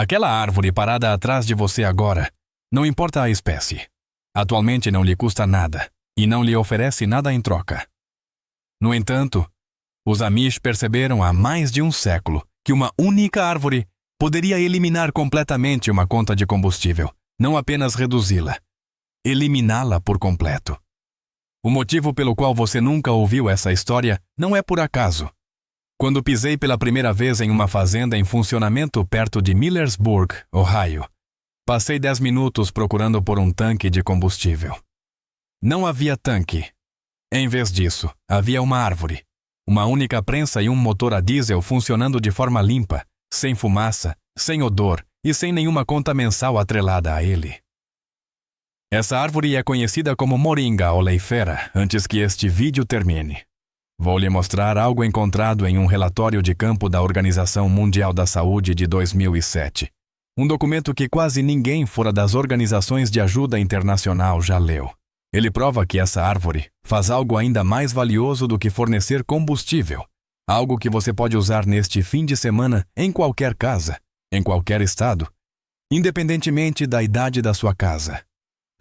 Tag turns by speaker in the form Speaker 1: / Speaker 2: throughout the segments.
Speaker 1: Aquela árvore parada atrás de você agora, não importa a espécie. Atualmente não lhe custa nada e não lhe oferece nada em troca. No entanto, os Amish perceberam há mais de um século que uma única árvore poderia eliminar completamente uma conta de combustível, não apenas reduzi-la, eliminá-la por completo. O motivo pelo qual você nunca ouviu essa história não é por acaso. Quando pisei pela primeira vez em uma fazenda em funcionamento perto de Millersburg, Ohio, passei 10 minutos procurando por um tanque de combustível. Não havia tanque. Em vez disso, havia uma árvore, uma única prensa e um motor a diesel funcionando de forma limpa, sem fumaça, sem odor e sem nenhuma conta mensal atrelada a ele. Essa árvore é conhecida como Moringa oleifera antes que este vídeo termine. Vou lhe mostrar algo encontrado em um relatório de campo da Organização Mundial da Saúde de 2007. Um documento que quase ninguém fora das organizações de ajuda internacional já leu. Ele prova que essa árvore faz algo ainda mais valioso do que fornecer combustível. Algo que você pode usar neste fim de semana em qualquer casa, em qualquer estado, independentemente da idade da sua casa.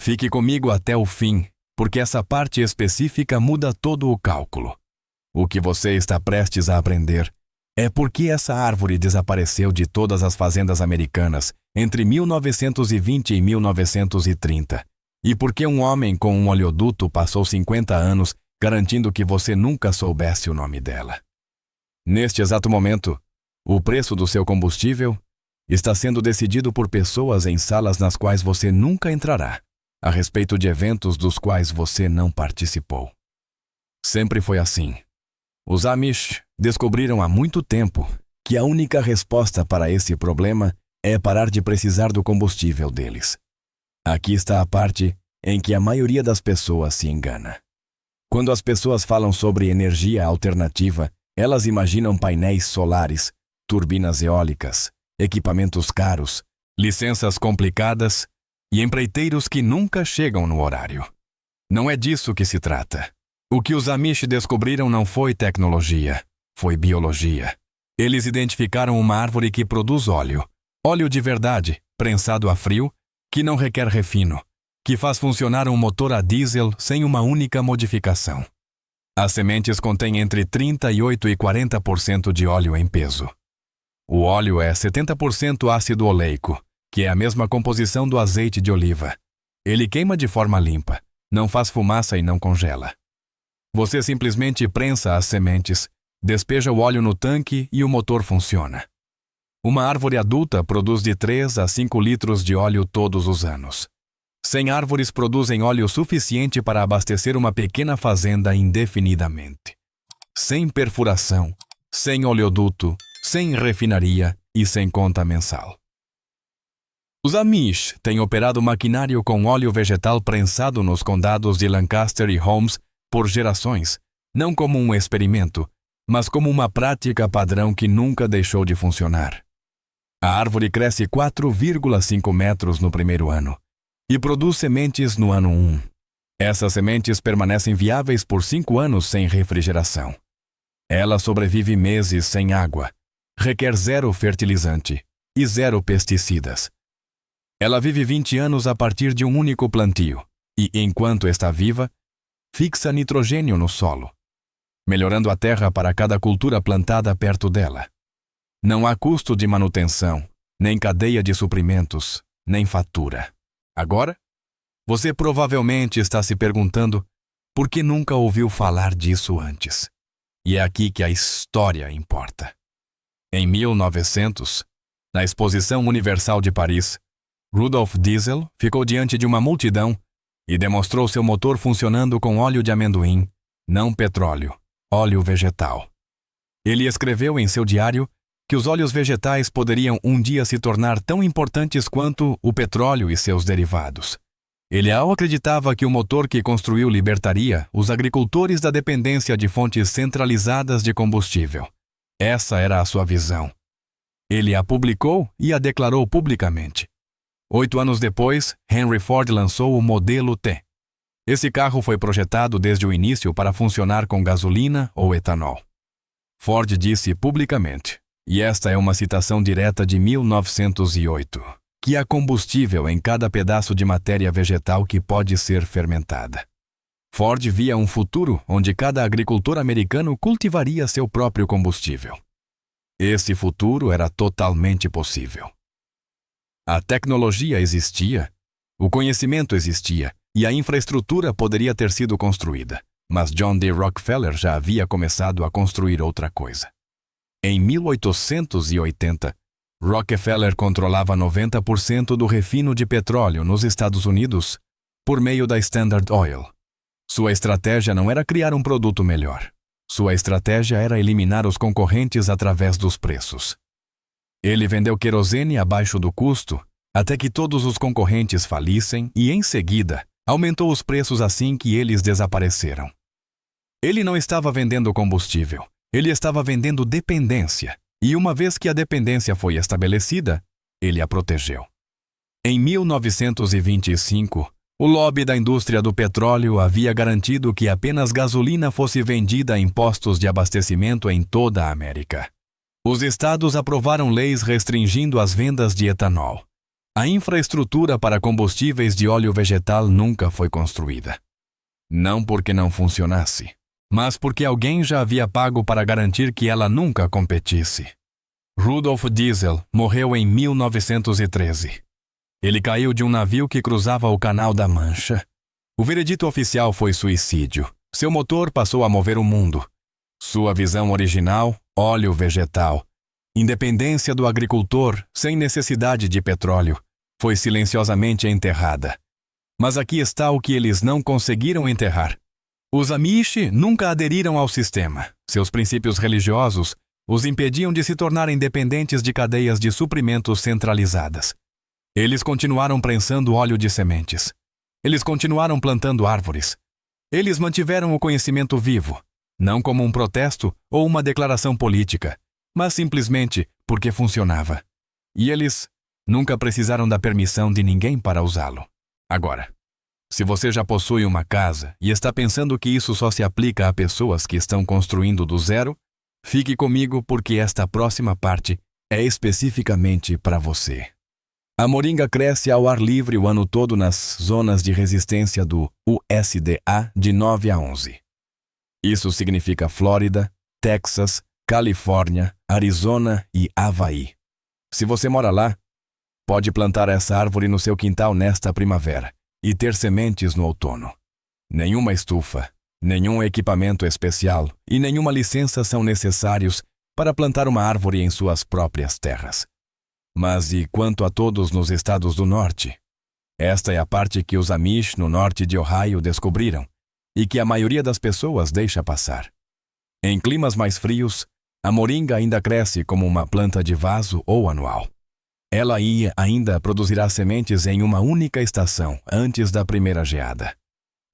Speaker 1: Fique comigo até o fim, porque essa parte específica muda todo o cálculo. O que você está prestes a aprender é por que essa árvore desapareceu de todas as fazendas americanas entre 1920 e 1930. E por que um homem com um oleoduto passou 50 anos garantindo que você nunca soubesse o nome dela. Neste exato momento, o preço do seu combustível está sendo decidido por pessoas em salas nas quais você nunca entrará, a respeito de eventos dos quais você não participou. Sempre foi assim. Os Amish descobriram há muito tempo que a única resposta para esse problema é parar de precisar do combustível deles. Aqui está a parte em que a maioria das pessoas se engana. Quando as pessoas falam sobre energia alternativa, elas imaginam painéis solares, turbinas eólicas, equipamentos caros, licenças complicadas e empreiteiros que nunca chegam no horário. Não é disso que se trata. O que os Amish descobriram não foi tecnologia, foi biologia. Eles identificaram uma árvore que produz óleo de verdade, prensado a frio, que não requer refino, que faz funcionar um motor a diesel sem uma única modificação. As sementes contêm entre 38% e 40% de óleo em peso. O óleo é 70% ácido oleico, que é a mesma composição do azeite de oliva. Ele queima de forma limpa, não faz fumaça e não congela. Você simplesmente prensa as sementes, despeja o óleo no tanque e o motor funciona. Uma árvore adulta produz de 3 a 5 litros de óleo todos os anos. 100 árvores produzem óleo suficiente para abastecer uma pequena fazenda indefinidamente. Sem perfuração, sem oleoduto, sem refinaria e sem conta mensal. Os Amish têm operado maquinário com óleo vegetal prensado nos condados de Lancaster e Holmes por gerações, não como um experimento, mas como uma prática padrão que nunca deixou de funcionar. A árvore cresce 4,5 metros no primeiro ano e produz sementes no ano 1. Essas sementes permanecem viáveis por 5 anos sem refrigeração. Ela sobrevive meses sem água, requer 0 fertilizante e 0 pesticidas. Ela vive 20 anos a partir de um único plantio e, enquanto está viva, fixa nitrogênio no solo, melhorando a terra para cada cultura plantada perto dela. Não há custo de manutenção, nem cadeia de suprimentos, nem fatura. Agora, você provavelmente está se perguntando por que nunca ouviu falar disso antes. E é aqui que a história importa. Em 1900, na Exposição Universal de Paris, Rudolf Diesel ficou diante de uma multidão e demonstrou seu motor funcionando com óleo de amendoim, não petróleo, óleo vegetal. Ele escreveu em seu diário que os óleos vegetais poderiam um dia se tornar tão importantes quanto o petróleo e seus derivados. Ele acreditava que o motor que construiu libertaria os agricultores da dependência de fontes centralizadas de combustível. Essa era a sua visão. Ele a publicou e a declarou publicamente. 8 anos depois, Henry Ford lançou o Modelo T. Esse carro foi projetado desde o início para funcionar com gasolina ou etanol. Ford disse publicamente, E esta é uma citação direta de 1908, que há combustível em cada pedaço de matéria vegetal que pode ser fermentada. Ford via um futuro onde cada agricultor americano cultivaria seu próprio combustível. Esse futuro era totalmente possível. A tecnologia existia, o conhecimento existia e a infraestrutura poderia ter sido construída, mas John D. Rockefeller já havia começado a construir outra coisa. Em 1880, Rockefeller controlava 90% do refino de petróleo nos Estados Unidos por meio da Standard Oil. Sua estratégia não era criar um produto melhor. Sua estratégia era eliminar os concorrentes através dos preços. Ele vendeu querosene abaixo do custo até que todos os concorrentes falissem e, em seguida, aumentou os preços assim que eles desapareceram. Ele não estava vendendo combustível, ele estava vendendo dependência, e uma vez que a dependência foi estabelecida, ele a protegeu. Em 1925, o lobby da indústria do petróleo havia garantido que apenas gasolina fosse vendida em postos de abastecimento em toda a América. Os estados aprovaram leis restringindo as vendas de etanol. A infraestrutura para combustíveis de óleo vegetal nunca foi construída. Não porque não funcionasse, mas porque alguém já havia pago para garantir que ela nunca competisse. Rudolf Diesel morreu em 1913. Ele caiu de um navio que cruzava o Canal da Mancha. O veredito oficial foi suicídio. Seu motor passou a mover o mundo. Sua visão original, óleo vegetal. Independência do agricultor, sem necessidade de petróleo, foi silenciosamente enterrada. Mas aqui está o que eles não conseguiram enterrar. Os Amish nunca aderiram ao sistema. Seus princípios religiosos os impediam de se tornarem dependentes de cadeias de suprimentos centralizadas. Eles continuaram prensando óleo de sementes. Eles continuaram plantando árvores. Eles mantiveram o conhecimento vivo, não como um protesto ou uma declaração política, mas simplesmente porque funcionava. E eles nunca precisaram da permissão de ninguém para usá-lo. Agora, se você já possui uma casa e está pensando que isso só se aplica a pessoas que estão construindo do zero, fique comigo porque esta próxima parte é especificamente para você. A moringa cresce ao ar livre o ano todo nas zonas de resistência do USDA de 9 a 11. Isso significa Flórida, Texas, Califórnia, Arizona e Havaí. Se você mora lá, pode plantar essa árvore no seu quintal nesta primavera e ter sementes no outono. Nenhuma estufa, nenhum equipamento especial e nenhuma licença são necessários para plantar uma árvore em suas próprias terras. Mas e quanto a todos nos estados do norte? Esta é a parte que os Amish no norte de Ohio descobriram e que a maioria das pessoas deixa passar. Em climas mais frios, a moringa ainda cresce como uma planta de vaso ou anual. Ela ainda produzirá sementes em uma única estação antes da primeira geada.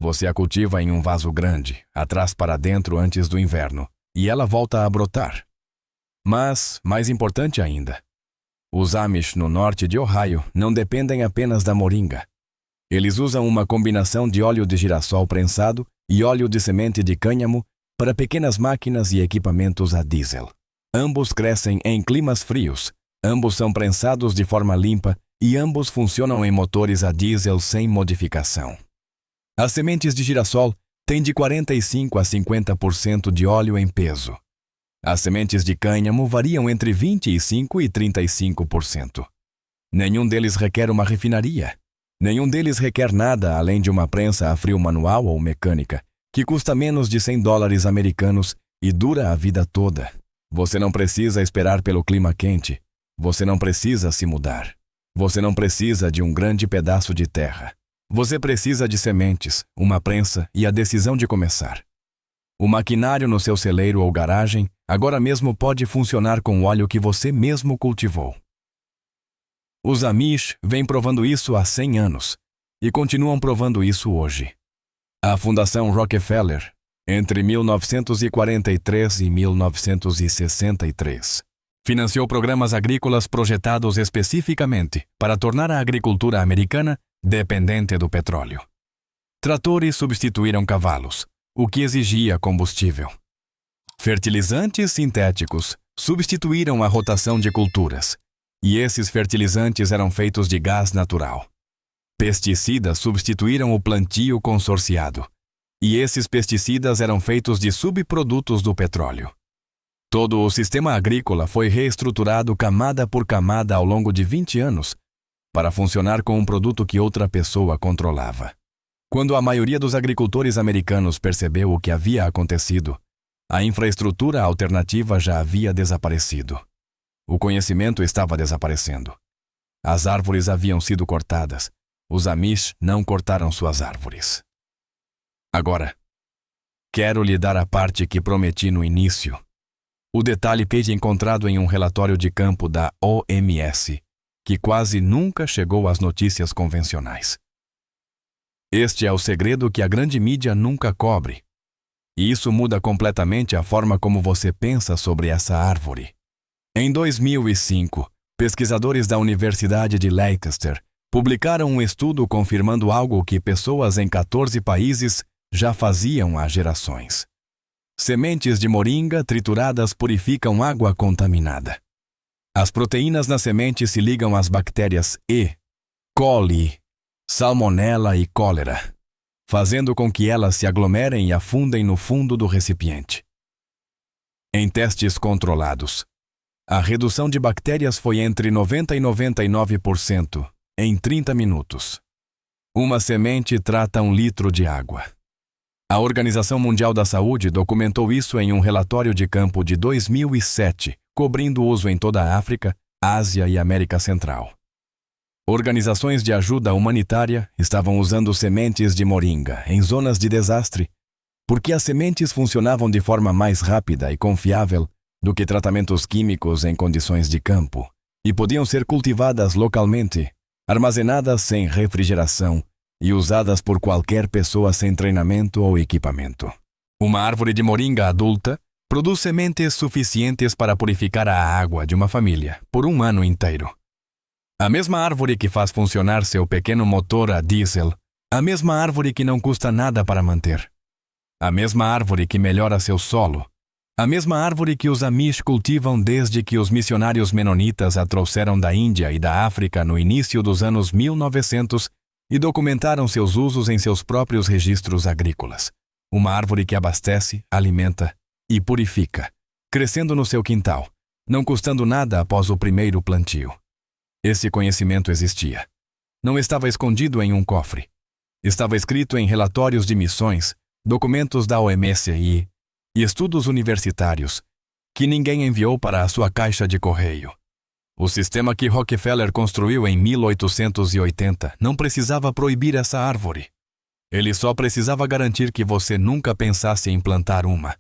Speaker 1: Você a cultiva em um vaso grande, atrás para dentro antes do inverno, e ela volta a brotar. Mas, mais importante ainda, os Amish no norte de Ohio não dependem apenas da moringa. Eles usam uma combinação de óleo de girassol prensado e óleo de semente de cânhamo para pequenas máquinas e equipamentos a diesel. Ambos crescem em climas frios, ambos são prensados de forma limpa e ambos funcionam em motores a diesel sem modificação. As sementes de girassol têm de 45% a 50% de óleo em peso. As sementes de cânhamo variam entre 25% e 35%. Nenhum deles requer uma refinaria. Nenhum deles requer nada além de uma prensa a frio manual ou mecânica, que custa menos de $100 americanos e dura a vida toda. Você não precisa esperar pelo clima quente. Você não precisa se mudar. Você não precisa de um grande pedaço de terra. Você precisa de sementes, uma prensa e a decisão de começar. O maquinário no seu celeiro ou garagem agora mesmo pode funcionar com o óleo que você mesmo cultivou. Os Amish vêm provando isso há 100 anos e continuam provando isso hoje. A Fundação Rockefeller, entre 1943 e 1963, financiou programas agrícolas projetados especificamente para tornar a agricultura americana dependente do petróleo. Tratores substituíram cavalos, o que exigia combustível. Fertilizantes sintéticos substituíram a rotação de culturas, e esses fertilizantes eram feitos de gás natural. Pesticidas substituíram o plantio consorciado, e esses pesticidas eram feitos de subprodutos do petróleo. Todo o sistema agrícola foi reestruturado camada por camada ao longo de 20 anos para funcionar com um produto que outra pessoa controlava. Quando a maioria dos agricultores americanos percebeu o que havia acontecido, a infraestrutura alternativa já havia desaparecido. O conhecimento estava desaparecendo. As árvores haviam sido cortadas. Os Amish não cortaram suas árvores. Agora, quero lhe dar a parte que prometi no início. O detalhe page encontrado em um relatório de campo da OMS, que quase nunca chegou às notícias convencionais. Este é o segredo que a grande mídia nunca cobre. E isso muda completamente a forma como você pensa sobre essa árvore. Em 2005, pesquisadores da Universidade de Lancaster publicaram um estudo confirmando algo que pessoas em 14 países já faziam há gerações. Sementes de moringa trituradas purificam água contaminada. As proteínas na semente se ligam às bactérias E. coli, salmonela e cólera, fazendo com que elas se aglomerem e afundem no fundo do recipiente. Em testes controlados, a redução de bactérias foi entre 90% e 99% em 30 minutos. Uma semente trata 1 litro de água. A Organização Mundial da Saúde documentou isso em um relatório de campo de 2007, cobrindo o uso em toda a África, Ásia e América Central. Organizações de ajuda humanitária estavam usando sementes de moringa em zonas de desastre, porque as sementes funcionavam de forma mais rápida e confiável do que tratamentos químicos em condições de campo, e podiam ser cultivadas localmente, armazenadas sem refrigeração e usadas por qualquer pessoa sem treinamento ou equipamento. Uma árvore de moringa adulta produz sementes suficientes para purificar a água de uma família por 1 ano inteiro. A mesma árvore que faz funcionar seu pequeno motor a diesel, a mesma árvore que não custa nada para manter, a mesma árvore que melhora seu solo, a mesma árvore que os Amish cultivam desde que os missionários menonitas a trouxeram da Índia e da África no início dos anos 1900 e documentaram seus usos em seus próprios registros agrícolas. Uma árvore que abastece, alimenta e purifica, crescendo no seu quintal, não custando nada após o primeiro plantio. Esse conhecimento existia. Não estava escondido em um cofre. Estava escrito em relatórios de missões, documentos da OMS e estudos universitários, que ninguém enviou para a sua caixa de correio. O sistema que Rockefeller construiu em 1880 não precisava proibir essa árvore. Ele só precisava garantir que você nunca pensasse em plantar uma.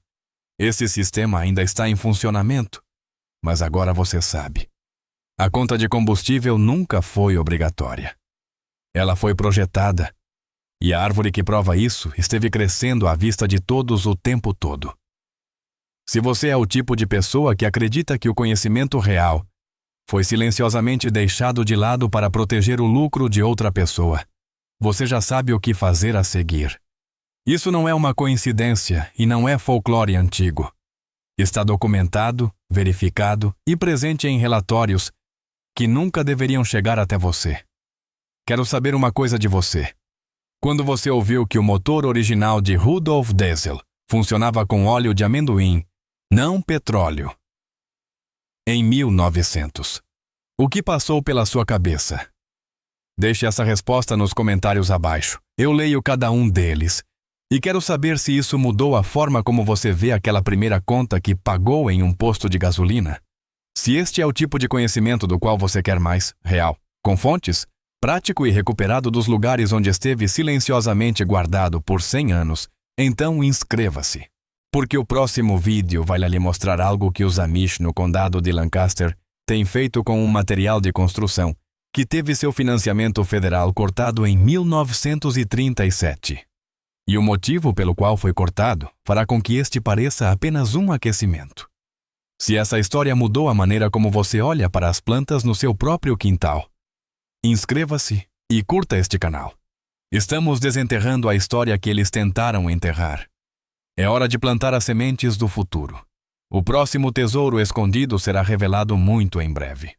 Speaker 1: Esse sistema ainda está em funcionamento, mas agora você sabe. A conta de combustível nunca foi obrigatória. Ela foi projetada, e a árvore que prova isso esteve crescendo à vista de todos o tempo todo. Se você é o tipo de pessoa que acredita que o conhecimento real foi silenciosamente deixado de lado para proteger o lucro de outra pessoa, você já sabe o que fazer a seguir. Isso não é uma coincidência e não é folclore antigo. Está documentado, verificado e presente em relatórios que nunca deveriam chegar até você. Quero saber uma coisa de você. Quando você ouviu que o motor original de Rudolf Diesel funcionava com óleo de amendoim, não petróleo? Em 1900. O que passou pela sua cabeça? Deixe essa resposta nos comentários abaixo. Eu leio cada um deles. E quero saber se isso mudou a forma como você vê aquela primeira conta que pagou em um posto de gasolina. Se este é o tipo de conhecimento do qual você quer mais, real, com fontes, prático e recuperado dos lugares onde esteve silenciosamente guardado por 100 anos, então inscreva-se. Porque o próximo vídeo vai lhe mostrar algo que os Amish no condado de Lancaster têm feito com um material de construção que teve seu financiamento federal cortado em 1937. E o motivo pelo qual foi cortado fará com que este pareça apenas um aquecimento. Se essa história mudou a maneira como você olha para as plantas no seu próprio quintal, inscreva-se e curta este canal. Estamos desenterrando a história que eles tentaram enterrar. É hora de plantar as sementes do futuro. O próximo tesouro escondido será revelado muito em breve.